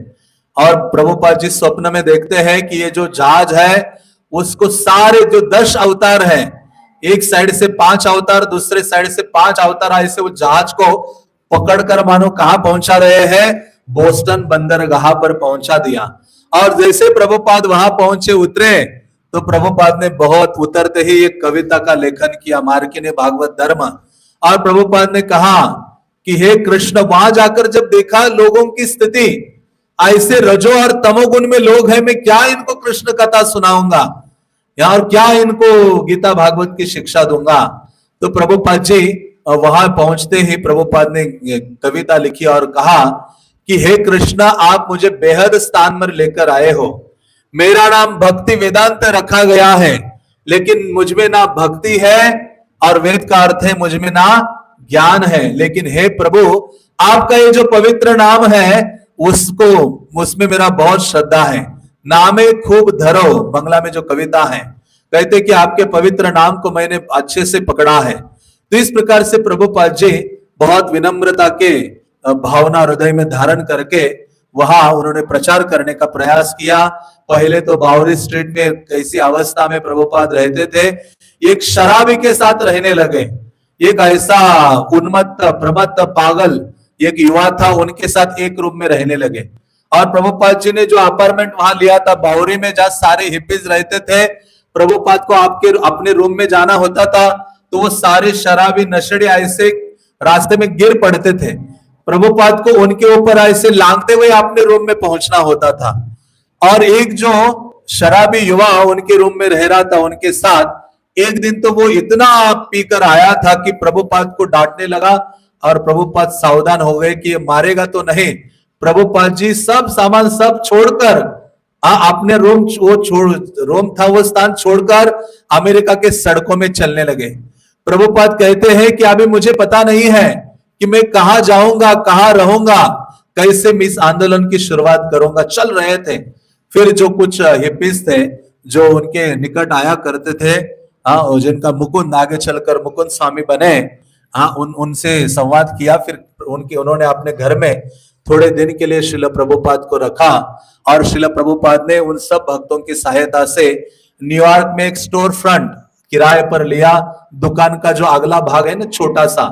और प्रभुपाद जी स्वप्न में देखते हैं कि ये जो जहाज है उसको सारे जो 10 अवतार हैं, एक साइड से 5 अवतार, दूसरे साइड से 5 अवतार, ऐसे वो जहाज को पकड़कर मानो कहां पहुंचा रहे हैं? बोस्टन बंदरगाह पर पहुंचा दिया। और जैसे प्रभुपाद वहां पहुंचे, उतरे, तो प्रभुपाद ने बहुत उतरते ही एक कविता का लेखन किया, मार्किने भागवत धर्म। और प्रभुपाद ने कहा कि हे कृष्ण, वहां जाकर जब देखा लोगों की स्थिति, ऐसे रजो और तमोगुण में लोग हैं, मैं क्या इनको कृष्ण कथा सुनाऊंगा और क्या इनको गीता भागवत की शिक्षा दूंगा? तो प्रभुपाद जी वहां पहुंचते ही प्रभुपाद ने कविता लिखी और कहा कि हे कृष्ण, आप मुझे बेहद स्थान पर लेकर आए हो। मेरा नाम भक्ति वेदांत रखा गया है, लेकिन मुझमें ना भक्ति है और वेद का अर्थ है मुझमें ना ज्ञान है। लेकिन हे प्रभु, आपका ये जो पवित्र नाम है उसमें मेरा बहुत श्रद्धा है। नामे खूब धरो, बंगला में जो कविता है, कहते कि आपके पवित्र नाम को मैंने अच्छे से पकड़ा है। तो इस प्रकार से प्रभुपाद जी बहुत विनम्रता के भावना हृदय में धारण करके वहां उन्होंने प्रचार करने का प्रयास किया। पहले तो बावरी स्ट्रीट में कैसी अवस्था में प्रभुपाद रहते थे, एक शराबी के साथ रहने लगे। एक ऐसा उन्मत्त प्रमत्त पागल एक युवा था, उनके साथ एक रूम में रहने लगे। और प्रभुपाद जी ने जो अपार्टमेंट वहां लिया था बावरी में, जहां सारे हिप्पीज रहते थे, प्रभुपाद को अपने रूम में जाना होता था तो वो सारे शराबी नशेड़ी ऐसे रास्ते में गिर पड़ते थे। प्रभुपाद को उनके ऊपर ऐसे लांघते हुए अपने रूम में पहुंचना होता था। और एक जो शराबी युवा उनके रूम में रह रहा था उनके साथ, एक दिन तो वो इतना पीकर आया था कि प्रभुपाद को डांटने लगा, और प्रभुपाद सावधान हो गए कि ये मारेगा तो नहीं। प्रभुपाद जी सब सामान सब छोड़कर अपने रोम था वो स्थान छोड़कर अमेरिका के सड़कों में चलने लगे। प्रभुपाद कहते हैं कि अभी मुझे पता नहीं है कि मैं कहां जाऊंगा, कहां रहूंगा, कैसे मैं इस आंदोलन की शुरुआत करूंगा। चल रहे थे। फिर जो कुछ हिप्पीज थे जो उनके निकट आया करते थे, जिनका मुकुंद आगे चलकर मुकुंद स्वामी बने, उनसे संवाद किया। फिर उन्होंने अपने घर में थोड़े दिन के लिए श्रील प्रभुपाद को रखा और श्रील प्रभुपाद ने उन सब भक्तों की सहायता से न्यूयॉर्क में एक स्टोर फ्रंट किराए पर लिया। दुकान का जो अगला भाग है ना, छोटा सा,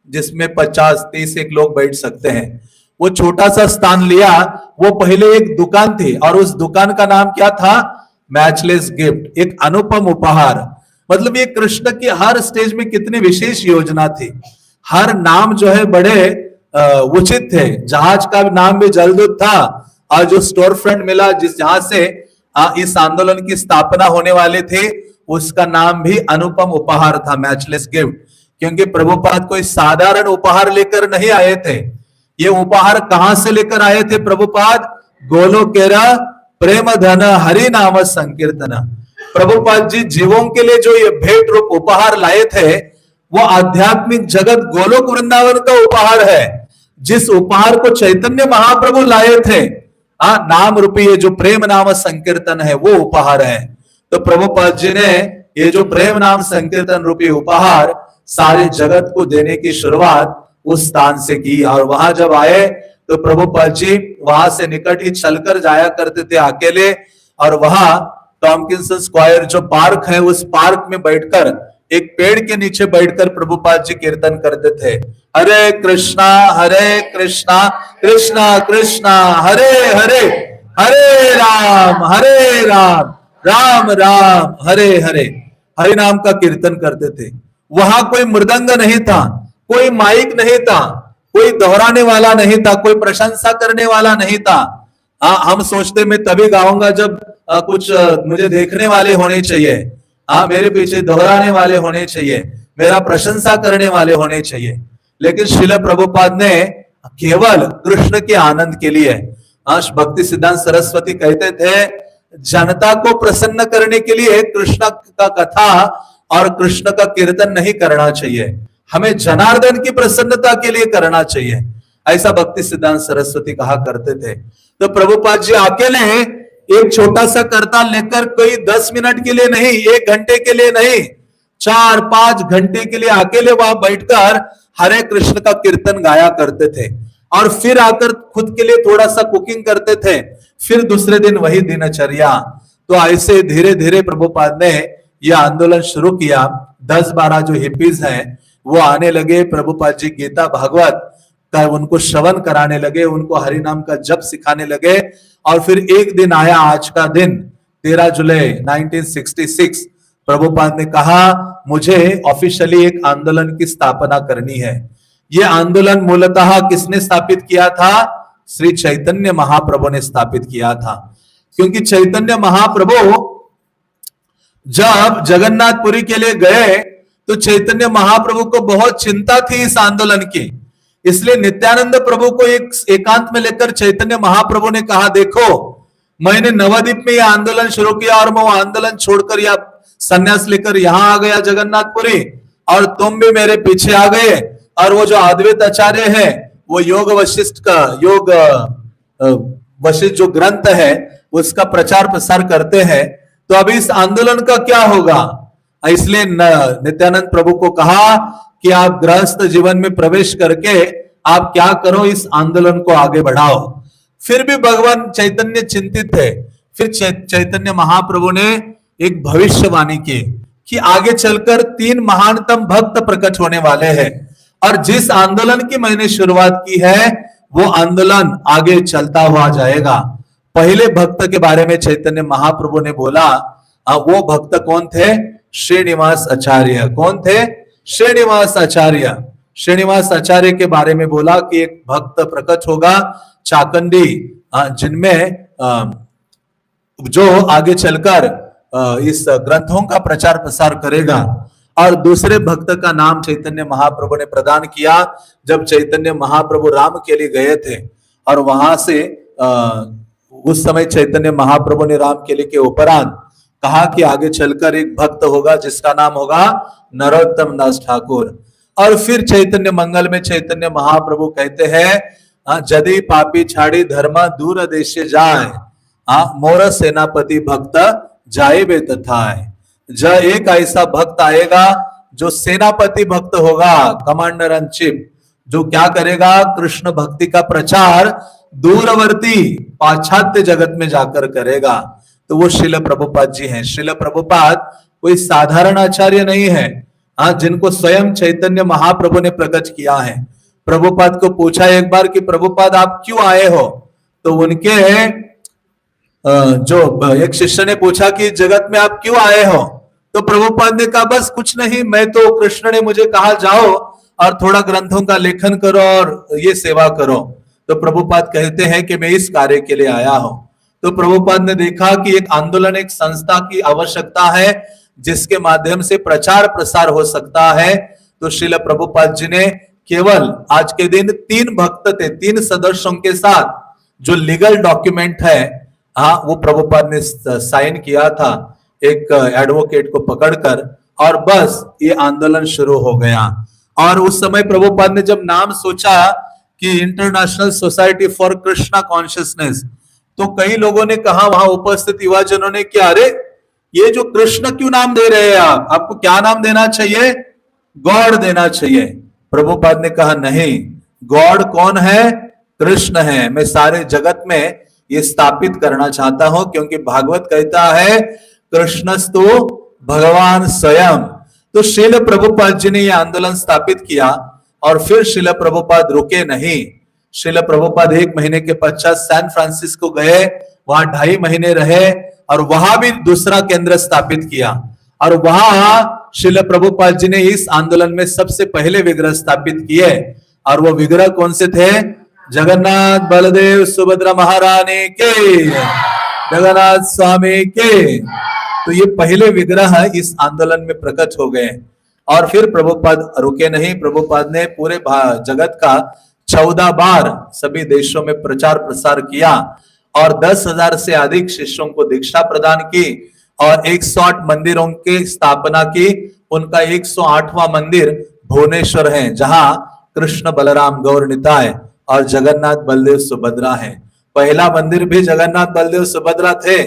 जिसमें 50-30 एक लोग बैठ सकते हैं, वो छोटा सा स्थान लिया। वो पहले एक दुकान थी और उस दुकान का नाम क्या था? मैचलेस गिफ्ट, एक अनुपम उपहार। मतलब ये कृष्ण की हर स्टेज में कितनी विशेष योजना थी। हर नाम जो है बड़े उचित थे। जहाज का नाम भी जलदूत था और जो स्टोर फ्रंट मिला जिस जहां से इस आंदोलन की स्थापना होने वाली थी, उसका नाम भी अनुपम उपहार था, मैचलेस गिफ्ट। क्योंकि प्रभुपाद कोई साधारण उपहार लेकर नहीं आए थे। ये उपहार कहां से लेकर आए थे प्रभुपाद? गोलोकेरा प्रेम धन हरि नाम संकीर्तन। प्रभुपाद जी जीवों के लिए जो ये भेंट रूप उपहार लाए थे, वो आध्यात्मिक जगत गोलोक वृंदावन का उपहार है। जिस उपहार को चैतन्य महाप्रभु लाए थे, नाम रूपी ये जो प्रेम नाम संकीर्तन है, वो उपहार है। तो प्रभुपाद जी ने ये जो प्रेम नाम संकीर्तन रूपी उपहार सारे जगत को देने की शुरुआत उस स्थान से की। और वहां जब आए तो प्रभुपाद जी वहां से निकट ही चलकर जाया करते थे अकेले, और वहां टॉमकिंसन स्क्वायर जो पार्क है, उस पार्क में बैठकर एक पेड़ के नीचे बैठकर प्रभुपाद जी कीर्तन करते थे, हरे कृष्णा कृष्णा कृष्णा हरे हरे, हरे राम राम राम हरे हरे, हरि नाम का कीर्तन करते थे। वहां कोई मृदंग नहीं था, कोई माइक नहीं था, कोई दोहराने वाला नहीं था, कोई प्रशंसा करने वाला नहीं था। हम सोचते मैं तभी गाऊंगा जब कुछ मुझे देखने वाले होने चाहिए, मेरे पीछे दोहराने वाले होने चाहिए, मेरा प्रशंसा करने वाले होने चाहिए। लेकिन श्रील प्रभुपाद ने केवल कृष्ण के आनंद के लिए, भक्ति सिद्धांत सरस्वती कहते थे, जनता को प्रसन्न करने के लिए कृष्ण का कथा और कृष्ण का कीर्तन नहीं करना चाहिए, हमें जनार्दन की प्रसन्नता के लिए करना चाहिए। ऐसा भक्ति सिद्धांत सरस्वती कहा करते थे। तो प्रभुपाद जी अकेले एक छोटा सा करताल लेकर कोई 10 मिनट के लिए नहीं, 1 घंटे के लिए नहीं, 4-5 घंटे के लिए अकेले वहां बैठकर हरे कृष्ण का कीर्तन गाया करते थे। और फिर आकर खुद के लिए थोड़ा सा कुकिंग करते थे, फिर दूसरे दिन वही दिनचर्या। तो ऐसे धीरे धीरे प्रभुपाद ने यह आंदोलन शुरू किया। 10-12 जो हिप्पीज हैं वो आने लगे, प्रभुपाद जी गीता भागवत का उनको श्रवण कराने लगे, उनको हरि नाम का जप सिखाने लगे। और फिर एक दिन आया, आज का दिन 13 जुलाई 1966, प्रभुपाद ने कहा मुझे ऑफिशियली एक आंदोलन की स्थापना करनी है। यह आंदोलन मूलतः किसने स्थापित किया था? श्री चैतन्य महाप्रभु ने स्थापित किया था। क्योंकि चैतन्य महाप्रभु जब जगन्नाथपुरी के लिए गए तो चैतन्य महाप्रभु को बहुत चिंता थी इस आंदोलन की। इसलिए नित्यानंद प्रभु को एक एकांत में लेकर चैतन्य महाप्रभु ने कहा, देखो मैंने नवद्वीप में यह आंदोलन शुरू किया और मैं वो आंदोलन छोड़कर या संन्यास लेकर यहां आ गया जगन्नाथपुरी, और तुम भी मेरे पीछे आ गए। और वो जो अद्वैत आचार्य है वो योग वशिष्ठ का वशिष्ठ जो ग्रंथ है उसका प्रचार प्रसार करते हैं। तो अभी इस आंदोलन का क्या होगा? इसलिए नित्यानंद प्रभु को कहा कि आप गृहस्थ जीवन में प्रवेश करके आप क्या करो, इस आंदोलन को आगे बढ़ाओ। फिर भी भगवान चैतन्य चिंतित थे। फिर चैतन्य महाप्रभु ने एक भविष्यवाणी की कि आगे चलकर 3 महानतम भक्त प्रकट होने वाले हैं, और जिस आंदोलन की मैंने शुरुआत की है वो आंदोलन आगे चलता हुआ जाएगा। पहले भक्त के बारे में चैतन्य महाप्रभु ने बोला, वो भक्त कौन थे? श्रीनिवास आचार्य। कौन थे? श्रीनिवास आचार्य। श्रीनिवास आचार्य के बारे में बोला कि एक भक्त प्रकट होगा चाकंडी, जिनमें जो आगे चलकर इस ग्रंथों का प्रचार प्रसार करेगा। और दूसरे भक्त का नाम चैतन्य महाप्रभु ने प्रदान किया। जब चैतन्य महाप्रभु राम के लिए गए थे और वहां से उस समय चैतन्य महाप्रभु ने राम के लिए के उपरांत कहा कि आगे चलकर एक भक्त होगा जिसका नाम होगा नरोत्तम दास ठाकुर। और फिर चैतन्य मंगल में चैतन्य महाप्रभु कहते हैं जदि पापी छाड़ी धर्म दूर देश जाए, मोर सेनापति भक्त जाए बे तथाए। जब एक ऐसा भक्त आएगा जो सेनापति भक्त होगा, कमांडर इन चीफ, जो क्या करेगा, कृष्ण भक्ति का प्रचार दूरवर्ती पाश्चात्य जगत में जाकर करेगा, तो वो श्रील प्रभुपाद जी हैं। श्रील प्रभुपाद कोई साधारण आचार्य नहीं है, जिनको स्वयं चैतन्य महाप्रभु ने प्रकट किया है। प्रभुपाद को पूछा एक बार कि प्रभुपाद आप क्यों आए हो, तो उनके जो एक शिष्य ने पूछा कि जगत में आप क्यों आए हो, तो प्रभुपाद ने कहा बस कुछ नहीं, मैं तो कृष्ण ने मुझे कहा जाओ और थोड़ा ग्रंथों का लेखन करो और ये सेवा करो। तो प्रभुपाद कहते हैं कि मैं इस कार्य के लिए आया हूं। तो प्रभुपाद ने देखा कि एक आंदोलन, एक संस्था की आवश्यकता है जिसके माध्यम से प्रचार प्रसार हो सकता है। तो श्रील प्रभुपाद जी ने केवल आज के दिन 3 भक्त थे, 3 सदस्यों के साथ जो लीगल डॉक्यूमेंट है, वो प्रभुपाद ने साइन किया था एक एडवोकेट को पकड़कर, और बस ये आंदोलन शुरू हो गया। और उस समय प्रभुपाद ने जब नाम सोचा कि international society for Krishna consciousness, तो कई लोगों ने कहा, वहां उपस्थित युवाजनों ने, कि अरे ये जो कृष्ण क्यों नाम दे रहे हैं आप, आपको क्या नाम देना चाहिए, गॉड देना चाहिए। प्रभुपाद ने कहा नहीं, गॉड कौन है, कृष्ण है। मैं सारे जगत में ये स्थापित करना चाहता हूं, क्योंकि भागवत कहता है कृष्णस्तु भगवान स्वयं। तो श्रील प्रभुपाद जी ने यह आंदोलन स्थापित किया और फिर श्रील प्रभुपाद रुके नहीं। श्रील प्रभुपाद 1 महीने के पश्चात सैन फ्रांसिस्को गए, वहां 2.5 महीने रहे और वहां भी दूसरा केंद्र स्थापित किया। और वहां श्रील प्रभुपाद जी ने इस आंदोलन में सबसे पहले विग्रह स्थापित किए, और वो विग्रह कौन से थे, जगन्नाथ बलदेव सुभद्रा महारानी के, जगन्नाथ स्वामी के। तो ये पहले विग्रह इस आंदोलन में प्रकट हो गए। और फिर प्रभुपाद रुके नहीं, प्रभुपाद ने पूरे जगत का 14 बार सभी देशों में प्रचार प्रसार किया और 10,000 से अधिक शिष्यों को दीक्षा प्रदान की और 108 मंदिरों की स्थापना की। उनका 108वां मंदिर भुवनेश्वर है, जहां कृष्ण बलराम गौर निताय और जगन्नाथ बलदेव सुभद्रा है। पहला मंदिर भी जगन्नाथ बलदेव सुभद्रा थे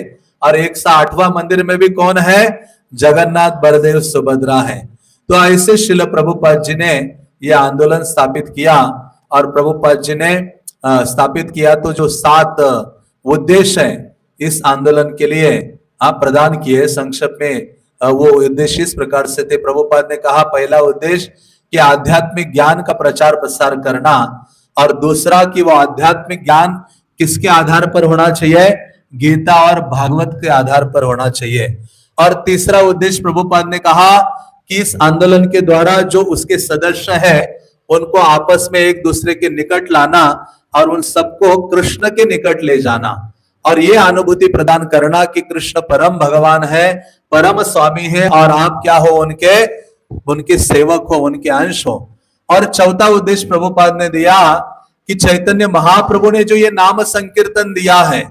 और 108वां मंदिर में भी कौन है, जगन्नाथ बलदेव सुभद्रा है। तो ऐसे श्रील प्रभुपाद जी ने यह आंदोलन स्थापित किया और प्रभुपाद जी ने स्थापित किया तो जो 7 उद्देश्य है इस आंदोलन के लिए आप प्रदान किए। संक्षेप में वो उद्देश्य इस प्रकार से थे। प्रभुपाद ने कहा पहला उद्देश्य कि आध्यात्मिक ज्ञान का प्रचार प्रसार करना, और दूसरा कि वो आध्यात्मिक ज्ञान किसके आधार पर होना चाहिए, गीता और भागवत के आधार पर होना चाहिए। और तीसरा उद्देश्य प्रभुपाद ने कहा कि इस आंदोलन के द्वारा जो उसके सदस्य है उनको आपस में एक दूसरे के निकट लाना और उन सबको कृष्ण के निकट ले जाना, और ये अनुभूति प्रदान करना कि कृष्ण परम भगवान है, परम स्वामी है, और आप क्या हो, उनके सेवक हो, उनके अंश हो। और चौथा उद्देश्य प्रभुपाद ने दिया कि चैतन्य महाप्रभु ने जो ये नाम संकीर्तन दिया है,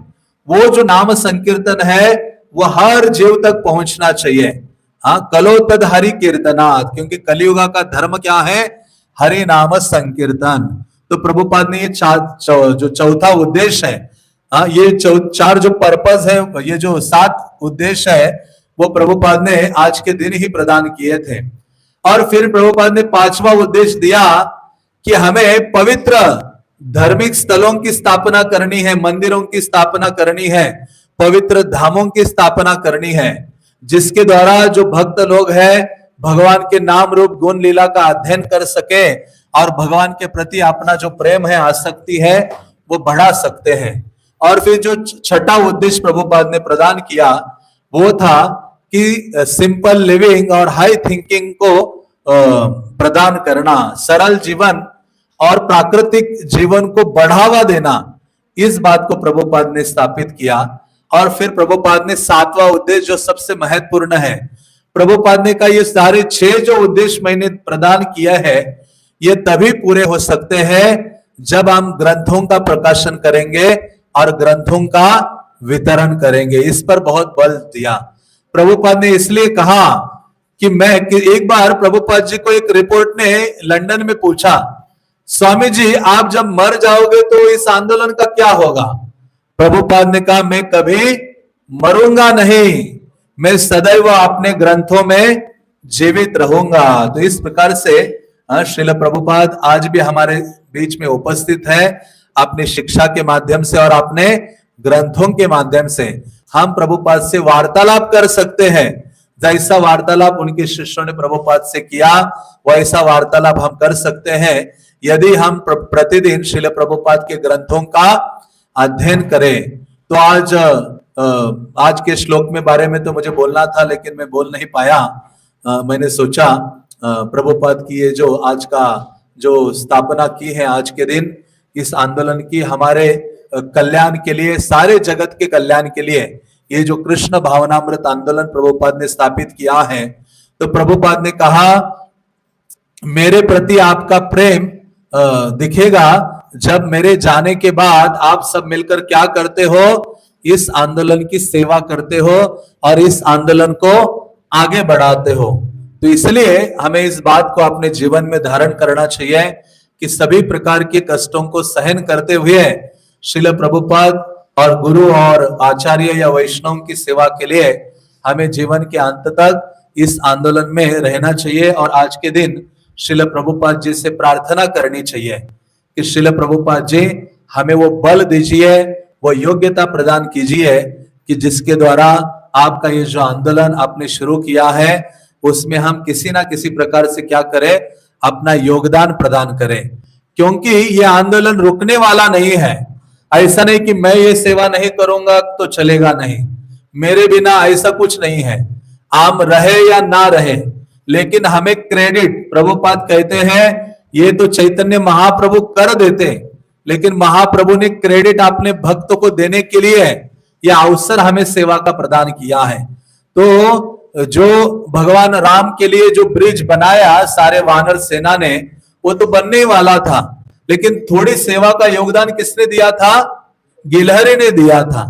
वो जो नाम संकीर्तन है वो हर जीव तक पहुंचना चाहिए। कलो तद हरि कीर्तनात्, क्योंकि कलियुगा का धर्म क्या है, हरि नाम संकीर्तन। तो प्रभुपाद ने ये जो चौथा उद्देश्य है, ये 4 जो पर्पस है, ये जो 7 उद्देश्य है, वो प्रभुपाद ने आज के दिन ही प्रदान किए थे। और फिर प्रभुपाद ने 5वां उद्देश्य दिया कि हमें पवित्र धार्मिक स्थलों की स्थापना करनी है, मंदिरों की स्थापना करनी है, पवित्र धामों की स्थापना करनी है, जिसके द्वारा जो भक्त लोग हैं भगवान के नाम रूप गुण लीला का अध्ययन कर सके और भगवान के प्रति अपना जो प्रेम है, आसक्ति है, वो बढ़ा सकते हैं। और फिर जो 6ठा उद्देश्य प्रभुपाद ने प्रदान किया वो था कि सिंपल लिविंग और हाई थिंकिंग को प्रदान करना, सरल जीवन और प्राकृतिक जीवन को बढ़ावा देना, इस बात को प्रभुपाद ने स्थापित किया। और फिर प्रभुपाद ने 7वां उद्देश्य जो सबसे महत्वपूर्ण है प्रभुपाद ने कहा ये सारे 6 जो उद्देश्य मैंने प्रदान किया है ये तभी पूरे हो सकते हैं जब हम ग्रंथों का प्रकाशन करेंगे और ग्रंथों का वितरण करेंगे। इस पर बहुत बल दिया। प्रभुपाद ने इसलिए कहा कि एक बार प्रभुपाद जी को एक रिपोर्ट ने लंदन में पूछा, स्वामी जी आप जब मर जाओगे तो इस आंदोलन का क्या होगा? प्रभुपाद ने कहा मैं कभी मरूंगा नहीं, मैं सदैव अपने ग्रंथों में जीवित रहूंगा। तो इस प्रकार से श्रील प्रभुपाद आज भी हमारे बीच में उपस्थित है। अपनी शिक्षा के माध्यम से और अपने ग्रंथों के माध्यम से हम प्रभुपाद से वार्तालाप कर सकते हैं। जैसा वार्तालाप उनके शिष्यों ने प्रभुपाद से किया वैसा वार्तालाप हम कर सकते हैं यदि हम प्रतिदिन श्रील प्रभुपाद के ग्रंथों का अध्ययन करें। तो आज के श्लोक में बारे में तो मुझे बोलना था लेकिन मैं बोल नहीं पाया। मैंने सोचा प्रभुपाद की ये जो आज का जो स्थापना की है आज के दिन, इस आंदोलन की हमारे कल्याण के लिए, सारे जगत के कल्याण के लिए ये जो कृष्ण भावनामृत आंदोलन प्रभुपाद ने स्थापित किया है, तो प्रभुपाद ने कहा मेरे प्रति आपका प्रेम दिखेगा जब मेरे जाने के बाद आप सब मिलकर क्या करते हो, इस आंदोलन की सेवा करते हो और इस आंदोलन को आगे बढ़ाते हो। तो इसलिए हमें इस बात को अपने जीवन में धारण करना चाहिए कि सभी प्रकार के कष्टों को सहन करते हुए श्रील प्रभुपाद और गुरु और आचार्य या वैष्णव की सेवा के लिए हमें जीवन के अंत तक इस आंदोलन में रहना चाहिए। और आज के दिन श्रील प्रभुपाद जी से प्रार्थना करनी चाहिए कि श्रील प्रभुपाद जी हमें वो बल दीजिए, वो योग्यता प्रदान कीजिए कि जिसके द्वारा आपका ये जो आंदोलन आपने शुरू किया है उसमें हम किसी ना किसी प्रकार से क्या करें, अपना योगदान प्रदान करें। क्योंकि ये आंदोलन रुकने वाला नहीं है। ऐसा नहीं कि मैं ये सेवा नहीं करूंगा तो चलेगा नहीं, मेरे बिना ऐसा कुछ नहीं है। आम रहे या ना रहे लेकिन हमें क्रेडिट, प्रभुपाद कहते हैं ये तो चैतन्य महाप्रभु कर देते, लेकिन महाप्रभु ने क्रेडिट अपने भक्तों को देने के लिए यह अवसर हमें सेवा का प्रदान किया है। तो जो भगवान राम के लिए जो ब्रिज बनाया सारे वानर सेना ने, वो तो बनने ही वाला था, लेकिन थोड़ी सेवा का योगदान किसने दिया था? गिलहरी ने दिया था।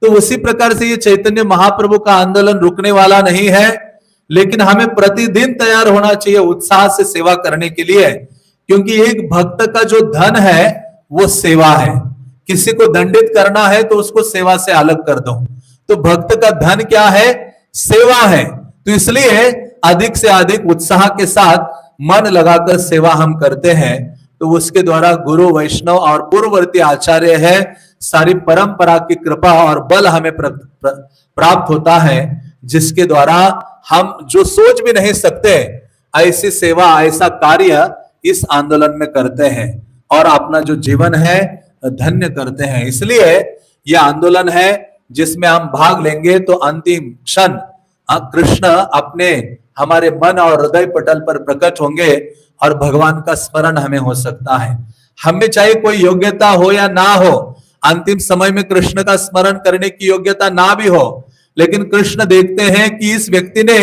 तो उसी प्रकार से ये चैतन्य महाप्रभु का आंदोलन रुकने वाला नहीं है, लेकिन हमें प्रतिदिन तैयार होना चाहिए उत्साह से सेवा करने के लिए। क्योंकि एक भक्त का जो धन है वो सेवा है। किसी को दंडित करना है तो उसको सेवा से अलग कर दो। तो भक्त का धन क्या है? सेवा है। तो इसलिए अधिक से अधिक उत्साह के साथ मन लगाकर सेवा हम करते हैं, तो उसके द्वारा गुरु वैष्णव और पूर्ववर्ती आचार्य है सारी परंपरा की कृपा और बल हमें प्राप्त होता है, जिसके द्वारा हम जो सोच भी नहीं सकते ऐसी सेवा, ऐसा कार्य इस आंदोलन में करते हैं और अपना जो जीवन है धन्य करते हैं। इसलिए यह आंदोलन है जिसमें हम भाग लेंगे तो अंतिम क्षण कृष्ण अपने हमारे मन और हृदय पटल पर प्रकट होंगे और भगवान का स्मरण हमें हो सकता है। हमें चाहे कोई योग्यता हो या ना हो, अंतिम समय में कृष्ण का स्मरण करने की योग्यता ना भी हो, लेकिन कृष्ण देखते हैं कि इस व्यक्ति ने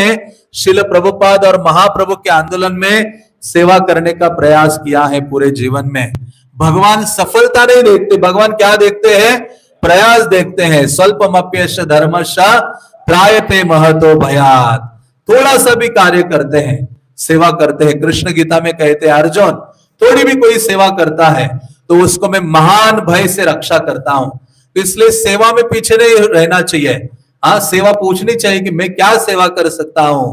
श्रील प्रभुपाद और महाप्रभु के आंदोलन में सेवा करने का प्रयास किया है पूरे जीवन में। भगवान सफलता नहीं देखते, भगवान क्या देखते हैं? प्रयास देखते हैं। स्वल्पमप्यश धर्मश त्रायते महतो भयात्। थोड़ा सा भी कार्य करते हैं, सेवा करते हैं। कृष्ण गीता में कहते हैं अर्जुन थोड़ी भी कोई सेवा करता है तो उसको मैं महान भय से रक्षा करता हूं। तो इसलिए सेवा में पीछे नहीं रहना चाहिए। हाँ, सेवा पूछनी चाहिए कि मैं क्या सेवा कर सकता हूं,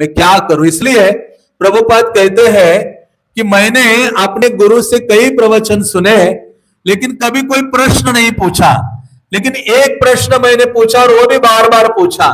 मैं क्या करूं। इसलिए प्रभुपाद कहते हैं कि मैंने अपने गुरु से कई प्रवचन सुने लेकिन कभी कोई प्रश्न नहीं पूछा, लेकिन एक प्रश्न मैंने पूछा और वो भी बार बार पूछा।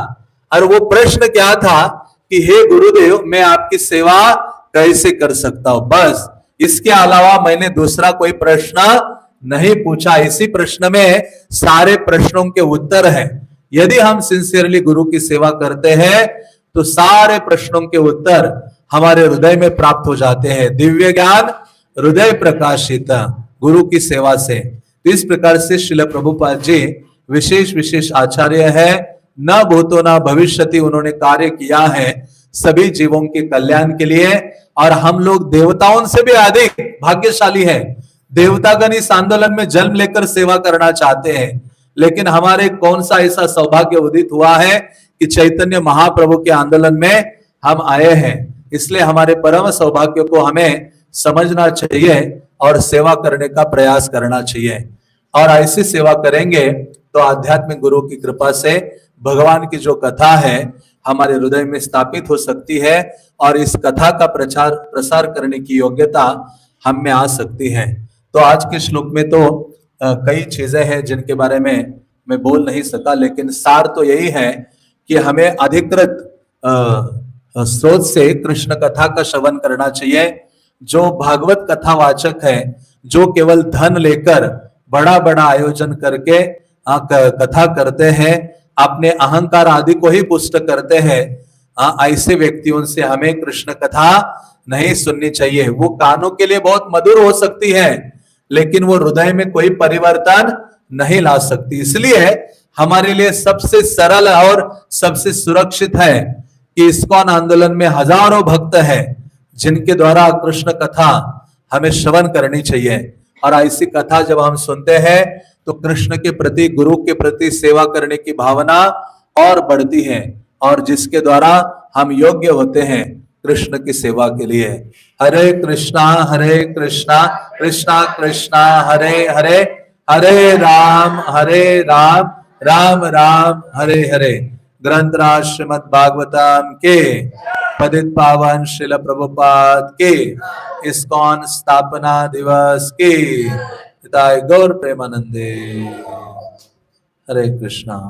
और वो प्रश्न क्या था कि हे गुरुदेव मैं आपकी सेवा कैसे कर सकता हूं, बस। इसके अलावा मैंने दूसरा कोई प्रश्न नहीं पूछा। इसी प्रश्न में सारे प्रश्नों के उत्तर हैं। यदि हम सिंसियरली गुरु की सेवा करते हैं तो सारे प्रश्नों के उत्तर हमारे हृदय में प्राप्त हो जाते हैं। दिव्य ज्ञान हृदय प्रकाशित गुरु की सेवा से। तो इस प्रकार से श्रील प्रभुपाद जी विशेष विशेष आचार्य है न भूतो न भविष्यति उन्होंने कार्य किया है सभी जीवों के कल्याण के लिए। और हम लोग देवताओं से भी अधिक भाग्यशाली हैं। देवतागण इस आंदोलन में जन्म लेकर सेवा करना चाहते हैं, लेकिन हमारे कौन सा ऐसा सौभाग्य उदित हुआ है कि चैतन्य महाप्रभु के आंदोलन में हम आए हैं। इसलिए हमारे परम सौभाग्य को हमें समझना चाहिए और सेवा करने का प्रयास करना चाहिए। और ऐसी सेवा करेंगे तो आध्यात्मिक गुरु की कृपा से भगवान की जो कथा है हमारे हृदय में स्थापित हो सकती है और इस कथा का प्रचार प्रसार करने की योग्यता हम में आ सकती है। तो आज के श्लोक में तो कई चीजें हैं जिनके बारे में मैं बोल नहीं सका, लेकिन सार तो यही है कि हमें अधिकृत स्रोत से कृष्ण कथा का श्रवण करना चाहिए। जो भागवत कथा वाचक है, जो केवल धन लेकर बड़ा बड़ा आयोजन करके कथा करते हैं, अपने अहंकार आदि को ही पुष्ट करते हैं, ऐसे व्यक्तियों से हमें कृष्ण कथा नहीं सुननी चाहिए। वो कानों के लिए बहुत मधुर हो सकती है, लेकिन वो हृदय में कोई परिवर्तन नहीं ला सकती। इसलिए हमारे लिए सबसे सरल और सबसे सुरक्षित है कि इस्कॉन आंदोलन में हजारों भक्त हैं जिनके द्वारा कृष्ण कथा हमें श्रवण करनी चाहिए। और ऐसी कथा जब हम सुनते हैं तो कृष्ण के प्रति, गुरु के प्रति सेवा करने की भावना और बढ़ती है, और जिसके द्वारा हम योग्य होते हैं कृष्ण की सेवा के लिए। हरे कृष्णा कृष्णा कृष्णा हरे हरे, हरे राम राम राम हरे हरे। ग्रंथराज श्रीमद् भागवतम के पतित पावन श्रील प्रभुपाद के इस्कॉन स्थापना दिवस के गौर प्रेमानंदे। हरे कृष्णा।